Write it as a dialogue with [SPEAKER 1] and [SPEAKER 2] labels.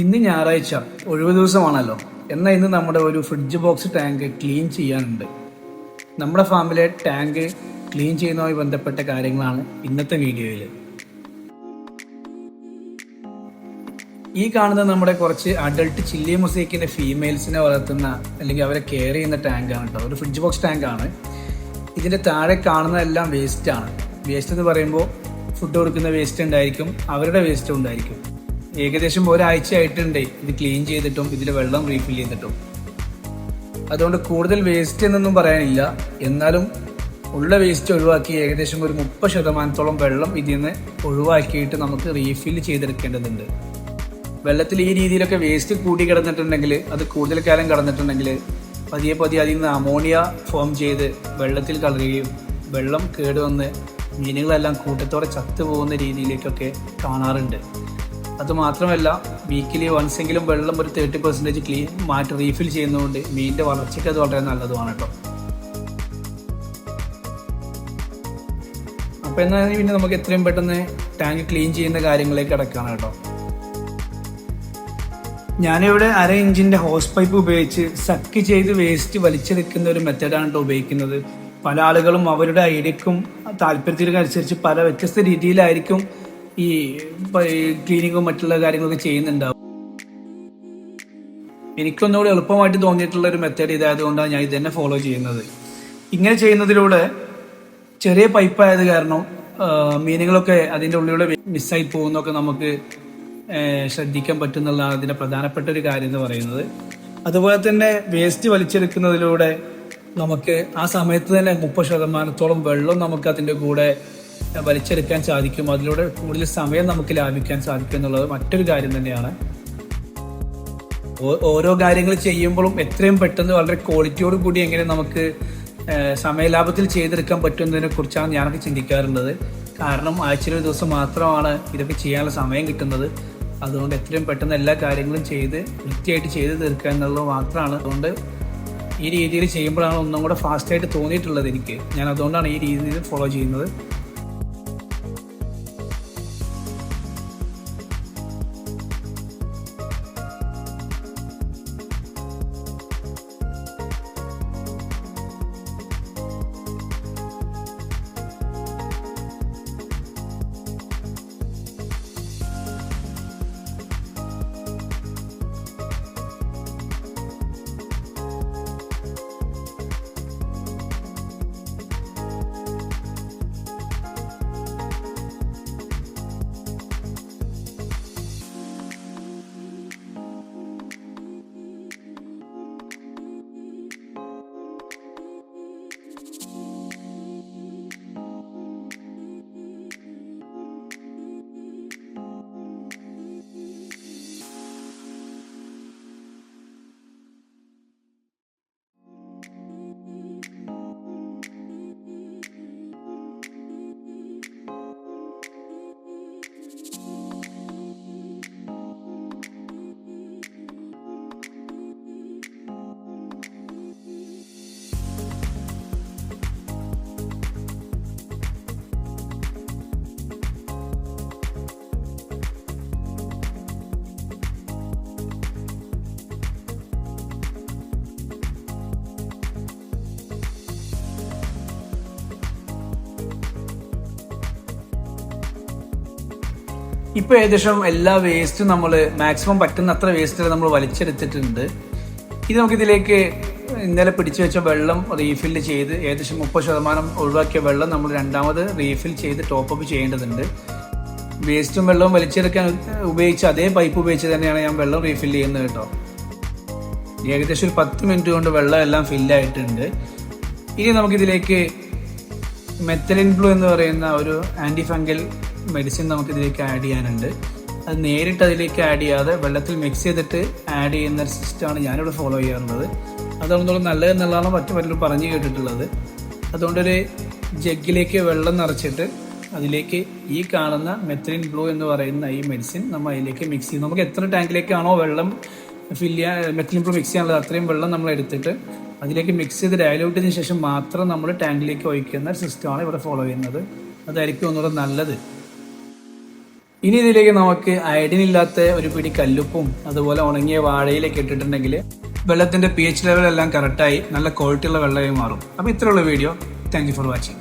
[SPEAKER 1] ഇന്ന് ഞായറാഴ്ച ഒഴിവ് ദിവസമാണല്ലോ. എന്നാൽ ഇന്ന് നമ്മുടെ ഒരു ഫ്രിഡ്ജ് ബോക്സ് ടാങ്ക് ക്ലീൻ ചെയ്യാനുണ്ട്. നമ്മുടെ ഫാമിലെ ടാങ്ക് ക്ലീൻ ചെയ്യുന്നതുമായി ബന്ധപ്പെട്ട കാര്യങ്ങളാണ് ഇന്നത്തെ വീഡിയോയിൽ. ഈ കാണുന്നത് നമ്മുടെ കുറച്ച് അഡൾട്ട് ചില്ലി മൊസൈക്കിന്റെ ഫീമെയിൽസിനെ വളർത്തുന്ന അല്ലെങ്കിൽ അവരെ കെയർ ചെയ്യുന്ന ടാങ്കാണ് കേട്ടോ. ഒരു ഫ്രിഡ്ജ് ബോക്സ് ടാങ്കാണ്. ഇതിന്റെ താഴെ കാണുന്നതെല്ലാം വേസ്റ്റ് ആണ്. വേസ്റ്റ് എന്ന് പറയുമ്പോൾ ഫുഡ് കൊടുക്കുന്ന വേസ്റ്റ് ഉണ്ടായിരിക്കും, അവരുടെ വേസ്റ്റും ഉണ്ടായിരിക്കും. ഏകദേശം ഒരാഴ്ച ആയിട്ടുണ്ട് ഇത് ക്ലീൻ ചെയ്തിട്ടും ഇതിൽ വെള്ളം റീഫിൽ ചെയ്തിട്ടും. അതുകൊണ്ട് കൂടുതൽ വേസ്റ്റ് എന്നൊന്നും പറയാനില്ല. എന്നാലും ഉള്ള വേസ്റ്റ് ഒഴിവാക്കി ഏകദേശം ഒരു 30% വെള്ളം ഇതിൽ നിന്ന് ഒഴിവാക്കിയിട്ട് നമുക്ക് റീഫിൽ ചെയ്തെടുക്കേണ്ടതുണ്ട്. വെള്ളത്തിൽ ഈ രീതിയിലൊക്കെ വേസ്റ്റ് കൂടി കിടന്നിട്ടുണ്ടെങ്കിൽ, അത് കൂടുതൽ കാലം കിടന്നിട്ടുണ്ടെങ്കിൽ പതിയെ പതിയെ അതിൽ നിന്ന് അമോണിയ ഫോം ചെയ്ത് വെള്ളത്തിൽ കലരുകയും വെള്ളം കേടുവന്ന് മീനുകളെല്ലാം കൂട്ടത്തോടെ ചത്തുപോകുന്ന രീതിയിലേക്കൊക്കെ കാണാറുണ്ട്. അതുമാത്രമല്ല, വീക്കിലി വൺസെങ്കിലും വെള്ളം ഒരു 30% മാറ്റി റീഫിൽ ചെയ്യുന്നതുകൊണ്ട് മീനിൻ്റെ വളർച്ചയ്ക്ക് അത് വളരെ നല്ലതുമാണ് കേട്ടോ. അപ്പോൾ എന്നാൽ പിന്നെ നമുക്ക് എത്രയും പെട്ടെന്ന് ടാങ്ക് ക്ലീൻ ചെയ്യുന്ന കാര്യങ്ങളിലേക്ക് അടക്കാണ് കേട്ടോ. ഞാനിവിടെ 1/2 ഇഞ്ചിൻ്റെ ഹോസ് പൈപ്പ് ഉപയോഗിച്ച് സക്ക് ചെയ്ത് വേസ്റ്റ് വലിച്ചെടുക്കുന്ന ഒരു മെത്തേഡാണ് കേട്ടോ ഉപയോഗിക്കുന്നത്. പല ആളുകളും അവരുടെ ഐഡിയക്കും താല്പര്യത്തിനും അനുസരിച്ച് പല വ്യത്യസ്ത രീതിയിലായിരിക്കും ഈ ക്ലീനിങ്ങും മറ്റുള്ള കാര്യങ്ങളൊക്കെ ചെയ്യുന്നുണ്ടാവും. എനിക്കൊന്നുകൂടി എളുപ്പമായിട്ട് തോന്നിയിട്ടുള്ള ഒരു മെത്തേഡ് ഇതായതുകൊണ്ടാണ് ഞാൻ ഇതന്നെ ഫോളോ ചെയ്യുന്നത്. ഇങ്ങനെ ചെയ്യുന്നതിലൂടെ ചെറിയ പൈപ്പായത് കാരണം മീനുകളൊക്കെ അതിൻ്റെ ഉള്ളിലൂടെ മിസ്സായി പോകുന്നൊക്കെ നമുക്ക് ശ്രദ്ധിക്കാൻ പറ്റുന്നുള്ളതാണ് ഇതിൻ്റെ പ്രധാനപ്പെട്ട ഒരു കാര്യം എന്ന് പറയുന്നത്. അതുപോലെ തന്നെ വേസ്റ്റ് വലിച്ചെടുക്കുന്നതിലൂടെ നമുക്ക് ആ സമയത്ത് തന്നെ 30% വെള്ളം നമുക്ക് അതിൻ്റെ കൂടെ വലിച്ചെടുക്കാൻ സാധിക്കും. അതിലൂടെ കൂടുതൽ സമയം നമുക്ക് ലാഭിക്കാൻ സാധിക്കും എന്നുള്ളത് മറ്റൊരു കാര്യം തന്നെയാണ്. ഓരോ കാര്യങ്ങൾ ചെയ്യുമ്പോഴും എത്രയും പെട്ടെന്ന് വളരെ ക്വാളിറ്റിയോട് കൂടി എങ്ങനെ നമുക്ക് സമയലാഭത്തിൽ ചെയ്തെടുക്കാൻ പറ്റുന്നതിനെ കുറിച്ചാണ് ഞാനൊക്കെ ചിന്തിക്കാറുള്ളത്. കാരണം ആഴ്ചയിൽ ഒരു ദിവസം മാത്രമാണ് ഇതൊക്കെ ചെയ്യാനുള്ള സമയം കിട്ടുന്നത്. അതുകൊണ്ട് എത്രയും പെട്ടെന്ന് എല്ലാ കാര്യങ്ങളും ചെയ്ത് വൃത്തിയായിട്ട് ചെയ്ത് തീർക്കുക എന്നുള്ളത് മാത്രമാണ്. അതുകൊണ്ട് ഈ രീതിയിൽ ചെയ്യുമ്പോഴാണ് ഒന്നും കൂടെ ഫാസ്റ്റായിട്ട് തോന്നിയിട്ടുള്ളത് എനിക്ക്. ഞാൻ അതുകൊണ്ടാണ് ഈ രീതിയിൽ ഫോളോ ചെയ്യുന്നത്. ഇപ്പോൾ ഏകദേശം എല്ലാ വേസ്റ്റും നമ്മൾ മാക്സിമം പറ്റുന്ന അത്ര വേസ്റ്റ് നമ്മൾ വലിച്ചെടുത്തിട്ടുണ്ട്. ഇത് നമുക്കിതിലേക്ക് ഇന്നലെ പിടിച്ചു വെച്ച വെള്ളം റീഫില്ല് ചെയ്ത് ഏകദേശം 30% ഒഴിവാക്കിയ വെള്ളം നമ്മൾ രണ്ടാമത് റീഫിൽ ചെയ്ത് ടോപ്പപ്പ് ചെയ്യേണ്ടതുണ്ട്. വേസ്റ്റും വെള്ളവും വലിച്ചെടുക്കാൻ ഉപയോഗിച്ച അതേ പൈപ്പ് ഉപയോഗിച്ച് തന്നെയാണ് ഞാൻ വെള്ളം റീഫിൽ ചെയ്യുന്നത് കേട്ടോ. ഏകദേശം ഒരു 10 മിനിറ്റ് കൊണ്ട് വെള്ളം എല്ലാം ഫില്ലായിട്ടുണ്ട്. ഇനി നമുക്കിതിലേക്ക് മെത്തലിൻ ബ്ലൂ എന്ന് പറയുന്ന ഒരു ആൻറ്റി ഫംഗൽ മെഡിസിൻ നമുക്കിതിലേക്ക് ആഡ് ചെയ്യാനുണ്ട്. അത് നേരിട്ട് അതിലേക്ക് ആഡ് ചെയ്യാതെ വെള്ളത്തിൽ മിക്സ് ചെയ്തിട്ട് ആഡ് ചെയ്യുന്ന ഒരു സിസ്റ്റമാണ് ഞാനിവിടെ ഫോളോ ചെയ്യാറുള്ളത്. അതുകൊണ്ടുള്ള നല്ലതെന്നുള്ളതാണ് പലരും പറഞ്ഞു കേട്ടിട്ടുള്ളത്. അതുകൊണ്ടൊരു ജഗ്ഗിലേക്ക് വെള്ളം നിറച്ചിട്ട് അതിലേക്ക് ഈ കാണുന്ന മെത്തലിൻ ബ്ലൂ എന്ന് പറയുന്ന ഈ മെഡിസിൻ നമ്മൾ അതിലേക്ക് മിക്സ് ചെയ്യും. നമുക്ക് എത്ര ടാങ്കിലേക്കാണോ വെള്ളം മെത്തലിൻ ബ്ലൂ മിക്സ് ചെയ്യാനുള്ളത് അത്രയും വെള്ളം നമ്മൾ എടുത്തിട്ട് അതിലേക്ക് മിക്സ് ചെയ്ത് ഡയലൂട്ട് ചെയ്തതിന് ശേഷം മാത്രം നമ്മൾ ടാങ്കിലേക്ക് ഒഴിക്കുന്ന സിസ്റ്റമാണ് ഇവിടെ ഫോളോ ചെയ്യുന്നത്. അതായിരിക്കും ഒന്നുകൂടെ നല്ലത്. ഇനി ഇതിലേക്ക് നമുക്ക് അയഡിൻ ഇല്ലാത്ത ഒരു പിടി കല്ലുപ്പും അതുപോലെ ഉണങ്ങിയ വാഴയിലേക്ക് ഇട്ടിട്ടുണ്ടെങ്കിൽ വെള്ളത്തിന്റെ pH ലെവൽ എല്ലാം കറക്റ്റായി നല്ല ക്വാളിറ്റി ഉള്ള വെള്ളമായി മാറും. അപ്പോൾ ഇത്രയുള്ള video. Thank you for watching.